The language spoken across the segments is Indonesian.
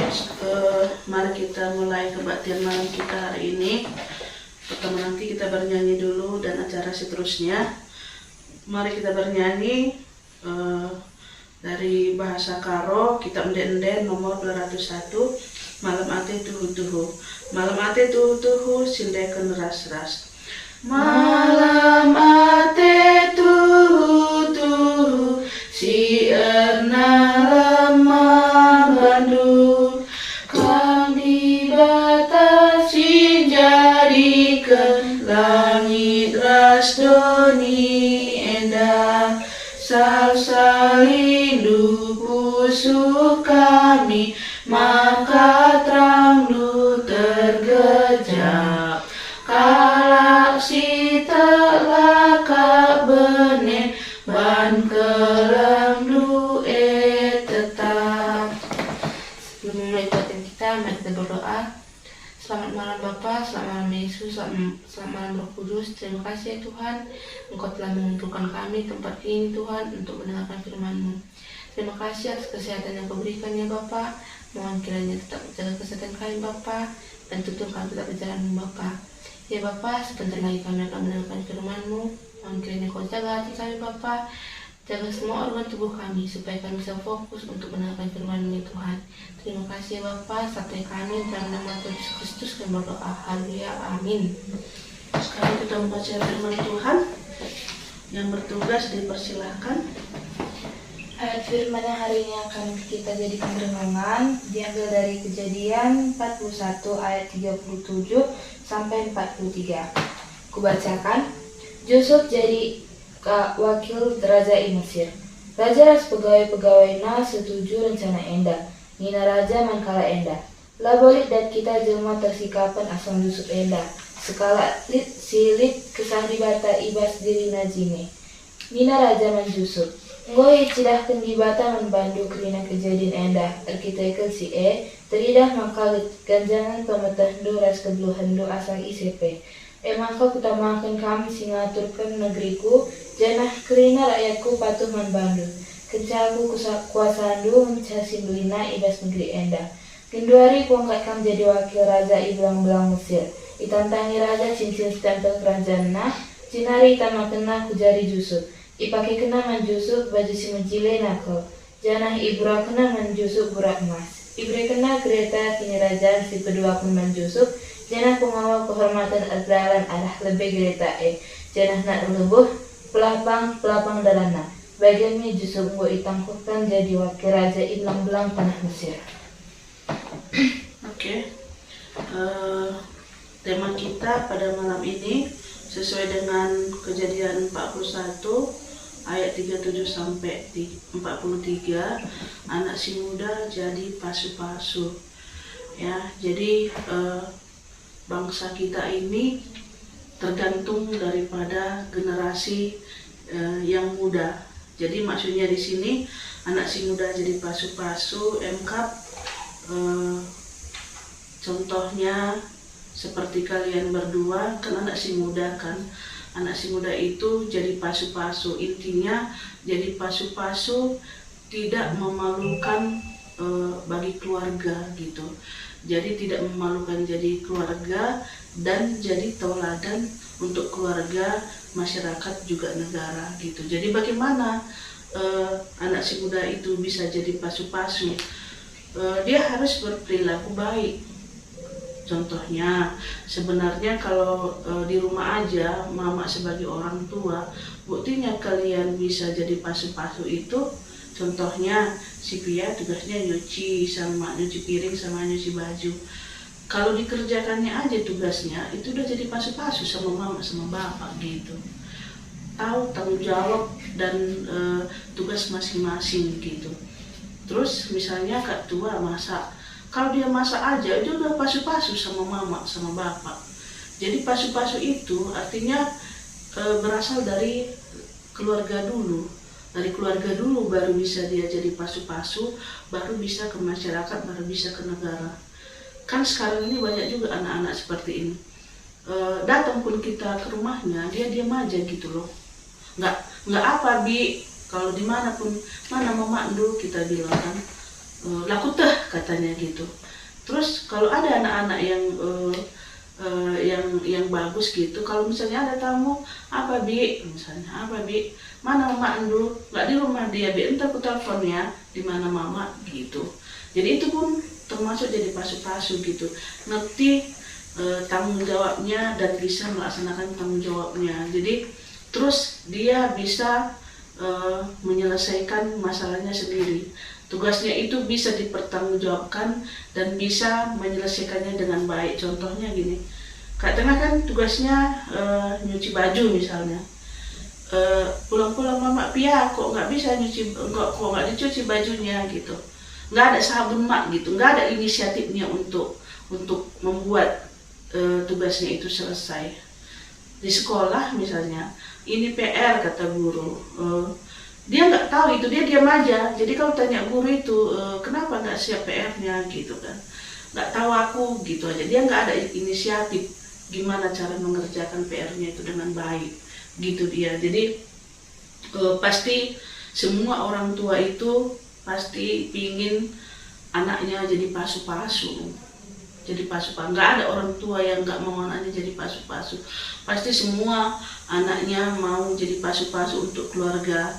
Mari kita mulai kebaktian malam kita hari ini. Pertama nanti kita bernyanyi dulu dan acara seterusnya. Mari kita bernyanyi dari bahasa Karo, kitab Enden nomor 201. Malam ate tuhu-tuhu. Malam ate tuhu-tuhu sindekeun ras-ras. Malam ate tuhu-tuhu sieurna lemah bandu kang dibatasi jadikeun langit rasdoni endah salsalindu pusuh kami maka terang nu tergejap kalak si telaka benih ban kelem nu tetap. Sebelum memulai kebaktian kita, mari kita berdoa. Selamat malam Bapa, selamat malam Yesus, selamat malam Roh Kudus. Terima kasih ya Tuhan, Engkau telah mengumpulkan kami tempat ini Tuhan untuk mendengarkan firman-Mu. Terima kasih atas kesehatan yang Kau berikan ya Bapa. Mohon kiranya tetap menjaga kesehatan kami Bapa, dan tuntun kami tetap berjalan Bapa. Ya Bapa, sebentar lagi kami akan mendengarkan firman-Mu. Mohon kiranya Kau jaga hati kami Bapa, jaga semua organ tubuh kami supaya kami bisa fokus untuk mendengarkan firman-Mu ya Tuhan. Terima kasih ya Bapa, sampai kami dalam nama Tuhan Yesus Kristus kami berdoa. Haleluya, amin. Sekarang kita membaca firman Tuhan. Yang bertugas dipersilahkan. Ayat firman yang hari ini akan kita jadikan renungan diambil dari Kejadian 41 ayat 37 sampai 43. Kubacakan. Yusuf jadi wakil Raja Mesir. Raja ras pegawai-pegawainya setuju rencana endah. Nina Raja mankala endah. Labolit dan kita jelma tersikapan asal Yusuf endah. Sekala silit kesah dibata ibas dirina jine. Nina Raja man Yusuf. Ngoi cidah kendibata membandu kerina kejadian endah. Arkitekel si teridah maka ganjangan pemetahdu ras kebluhandu asal ICP. Maka kutamakan kami singaturkan negeriku, janah kerina rakyatku patuh membandu. Kencaku kuasandu mencasinduina ibas negeri endah. Genduari kuangkat kam jadi wakil raja ibelang-belang Mesir. Itantangi raja cincin stempel kerajaan nah, cinari itamakena kujari Yusuf. Ipake kena manjusuk baju si menjile nako. Janah ibra kena manjusuk burak emas. Ibre kena kereta kini raja si kedua pun manjusuk. Janah pengawal kehormatan adralan arah lebih kereta Janah nak lebuh pelapang dalana. Bagian mi Yusuf ngo itangkukan jadi wakil raja iblang belang tanah Mesir. Oke. Tema kita pada malam ini sesuai dengan Kejadian 41 ayat 37 sampai 43, anak si muda jadi pasu-pasu. Ya, jadi bangsa kita ini tergantung daripada generasi yang muda. Jadi maksudnya di sini anak si muda jadi pasu-pasu, contohnya seperti kalian berdua kan anak si muda kan. Anak si muda itu jadi pasu-pasu, intinya jadi pasu-pasu tidak memalukan bagi keluarga gitu. Jadi tidak memalukan jadi keluarga dan jadi tauladan untuk keluarga, masyarakat juga negara gitu. Jadi bagaimana anak si muda itu bisa jadi pasu-pasu? Dia harus berperilaku baik. Contohnya, sebenarnya kalau di rumah aja, mama sebagai orang tua, buktinya kalian bisa jadi pasu-pasu itu, contohnya si Pia tugasnya nyuci piring sama nyuci baju. Kalau dikerjakannya aja tugasnya, itu udah jadi pasu-pasu sama mama sama bapak gitu. Tahu tanggung jawab dan tugas masing-masing gitu. Terus misalnya kak tua masak. Kalau dia masak aja, dia udah pasu-pasu sama mama, sama bapak. Jadi pasu-pasu itu artinya berasal dari keluarga dulu. Dari keluarga dulu baru bisa dia jadi pasu-pasu, baru bisa ke masyarakat, baru bisa ke negara. Kan sekarang ini banyak juga anak-anak seperti ini. Datang pun kita ke rumahnya, dia diam aja gitu loh. Nggak apa Bi, kalau dimanapun, mana mama dulu kita bilang kan. laku teh katanya gitu. Terus kalau ada anak-anak yang bagus gitu, kalau misalnya ada tamu, apa bi, misalnya apa bi, mana mama Andu, nggak di rumah dia bi, entar aku telepon ya, di mana mama gitu. Jadi itu pun termasuk jadi pasu-pasu gitu, ngerti tanggung jawabnya dan bisa melaksanakan tanggung jawabnya. Jadi terus dia bisa menyelesaikan masalahnya sendiri. Tugasnya itu bisa dipertanggungjawabkan dan bisa menyelesaikannya dengan baik. Contohnya gini, Kak Tengah kan tugasnya nyuci baju misalnya. Pulang-pulang mama Pia kok nggak bisa nyuci, kok nggak dicuci bajunya gitu. Nggak ada sabun mak gitu, nggak ada inisiatifnya untuk membuat tugasnya itu selesai. Di sekolah misalnya, ini PR kata guru, dia nggak tahu itu, dia diam aja. Jadi kalau tanya guru itu, kenapa nggak siap PR-nya gitu kan, nggak tahu aku gitu aja. Dia nggak ada inisiatif gimana cara mengerjakan PR-nya itu dengan baik gitu dia. Jadi pasti semua orang tua itu pasti pingin anaknya jadi pasu-pasu. Jadi pasu-pasu, nggak ada orang tua yang nggak mau anaknya jadi pasu-pasu. Pasti semua anaknya mau jadi pasu-pasu untuk keluarga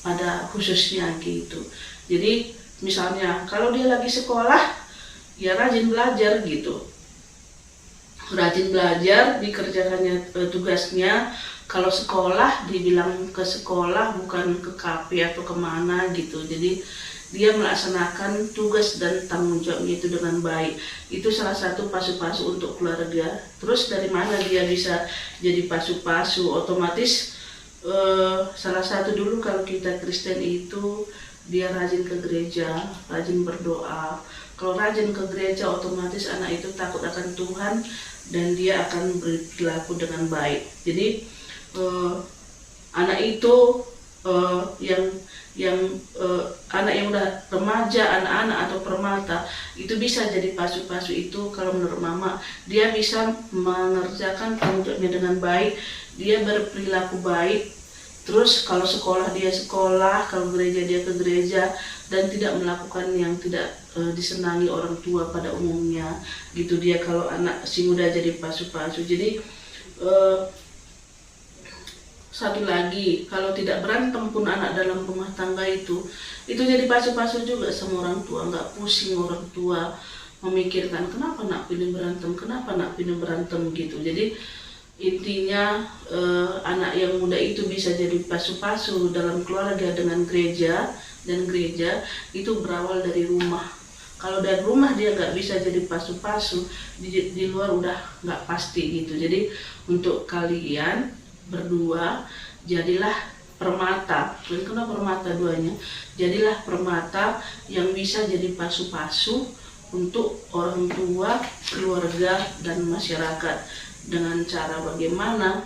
pada khususnya gitu. Jadi misalnya kalau dia lagi sekolah, ya rajin belajar gitu. Rajin belajar, dikerjakannya tugasnya. Kalau sekolah, dibilang ke sekolah bukan ke kafe atau kemana gitu. Jadi dia melaksanakan tugas dan tanggung jawabnya itu dengan baik. Itu salah satu pasu-pasu untuk keluarga. Terus dari mana dia bisa jadi pasu-pasu? Otomatis salah satu dulu kalau kita Kristen itu dia rajin ke gereja, rajin berdoa. Kalau rajin ke gereja otomatis anak itu takut akan Tuhan dan dia akan berlaku dengan baik. Jadi anak itu anak yang udah remaja, anak-anak atau permata itu bisa jadi pasu-pasu itu. Kalau menurut mama, dia bisa mengerjakan tanggung jawabnya dengan baik, dia berperilaku baik. Terus kalau sekolah dia sekolah, kalau gereja dia ke gereja, dan tidak melakukan yang tidak disenangi orang tua pada umumnya gitu. Dia kalau anak si muda jadi pasu-pasu. Jadi satu lagi, kalau tidak berantem pun anak dalam rumah tangga itu jadi pasu-pasu juga sama orang tua. Nggak pusing orang tua memikirkan kenapa nak pilih berantem, kenapa nak pilih berantem gitu. Jadi intinya anak yang muda itu bisa jadi pasu-pasu dalam keluarga dengan gereja, dan gereja itu berawal dari rumah. Kalau dari rumah dia nggak bisa jadi pasu-pasu, di luar udah nggak pasti gitu. Jadi untuk kalian berdua, jadilah permata. Dan kenapa permata duanya? Jadilah permata yang bisa jadi pasu-pasu untuk orang tua, keluarga, dan masyarakat. Dengan cara bagaimana?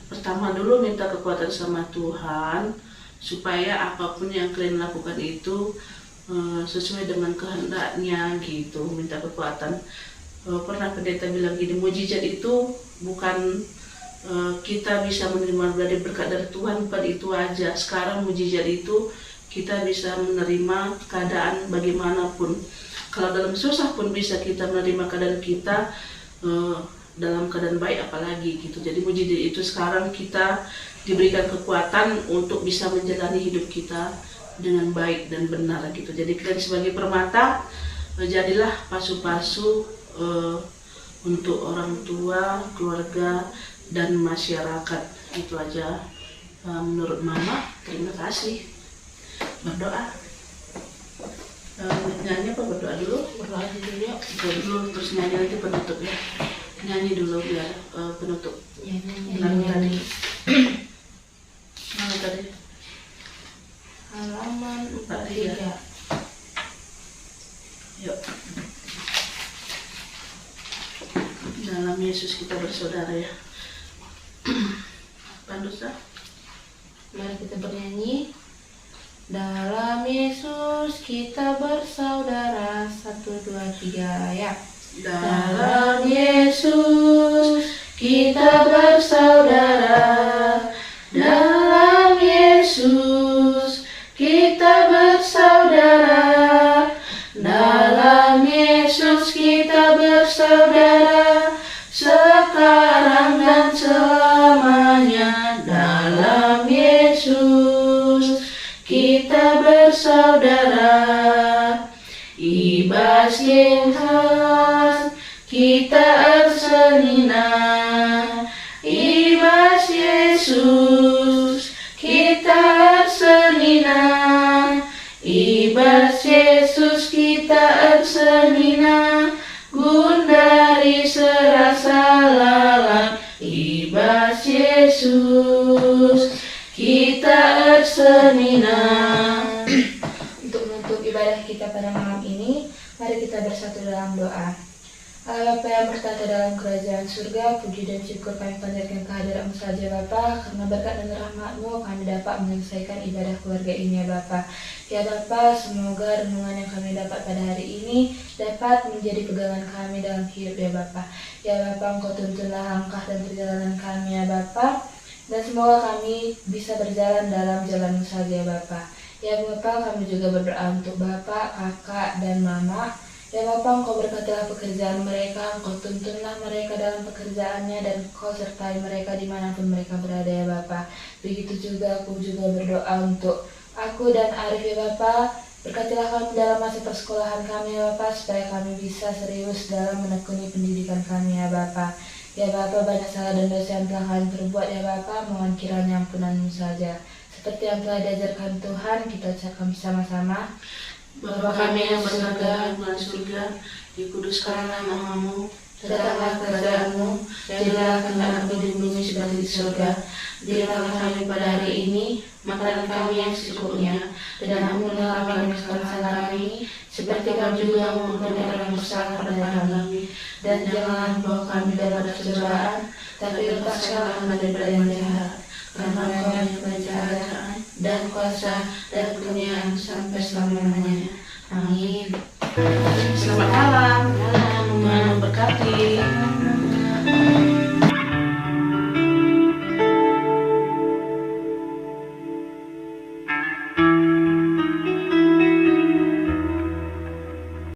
Pertama dulu minta kekuatan sama Tuhan, supaya apapun yang kalian lakukan itu sesuai dengan kehendaknya gitu. Minta kekuatan. Pernah pendeta bilang gini, mujizat itu bukan kita bisa menerima dari berkat dari Tuhan pada itu aja. Sekarang mujizat itu kita bisa menerima keadaan bagaimanapun. Kalau dalam susah pun bisa kita menerima keadaan kita dalam keadaan baik apalagi gitu. Jadi mujizat itu sekarang kita diberikan kekuatan untuk bisa menjalani hidup kita dengan baik dan benar gitu. Jadi kita sebagai permata jadilah pasu-pasu untuk orang tua, keluarga, dan masyarakat. Itu aja menurut mama. Terima kasih. Berdoa. Nyanyi apa berdoa dulu? Berdoa dulu ya. Berdoa dulu terus nyanyi, nanti penutup ya. Nyanyi dulu biar penutup. Ya, Lagu tadi. nyanyi. Lagu tadi. Halaman 43. Yuk. Dalam Yesus kita bersaudara ya. Pandusa. Mari kita bernyanyi. Dalam Yesus kita bersaudara. 1, 2, 3 ya. Dalam Yesus kita bersaudara. Dalam Yesus kita bersaudara. bersaudara sekarang dan selamanya dalam Yesus. Kita bersaudara, ibas Yesus, kita arsenina, ibas Yesus, kita arsenina, ibas Yesus, kita arsenina, gundari serasa lalang, ibas Yesus, kita arsenina. Untuk menutup ibadah kita pada malam ini, mari kita bersatu dalam doa. Allah Bapa yang bertata dalam kerajaan surga, puji dan syukur kami panjatkan kehadiran-Mu saja Bapa, karena berkat dan rahmat-Mu kami dapat menyelesaikan ibadah keluarga ini ya Bapa. Ya Bapa, semoga renungan yang kami dapat pada hari ini dapat menjadi pegangan kami dalam hidup ya Bapa. Ya Bapa, Engkau tuntunlah langkah dan perjalanan kami ya Bapa, dan semoga kami bisa berjalan dalam jalan-Mu saja ya Bapa. Ya Bapa, kami juga berdoa untuk Bapak, Kakak, dan Mama. Ya Bapa, Engkau berkatilah pekerjaan mereka, Engkau tuntunlah mereka dalam pekerjaannya, dan Engkau sertai mereka dimanapun mereka berada ya Bapa. Begitu juga aku juga berdoa untuk aku dan Arif ya Bapa. Berkatilah kami dalam masa persekolahan kami ya Bapa, supaya kami bisa serius dalam menekuni pendidikan kami ya Bapa. Ya Bapa, banyak salah dan dosa yang telah kami perbuat ya Bapa, mohon kiranya ampunan-Mu saja. Seperti yang telah diajarkan Tuhan, kita ucapkan bersama-sama. Bapa kami yang berada di surga, dikuduskanlah nama-Mu, datanglah kerajaan-Mu, jadilah kehendak-Mu di bumi seperti di surga. Berikanlah kami pada hari ini makanan kami yang secukupnya, dan ampunilah kami kesalahan kami, seperti kami juga mengampuni orang yang bersalah pada kami. Dan janganlah membawa kami dalam pencobaan, tapi lepaskanlah kami daripada yang jahat. Karena Engkau yang kerajaan dan kuasa dan kemuliaan sampai selama-lamanya. Amin.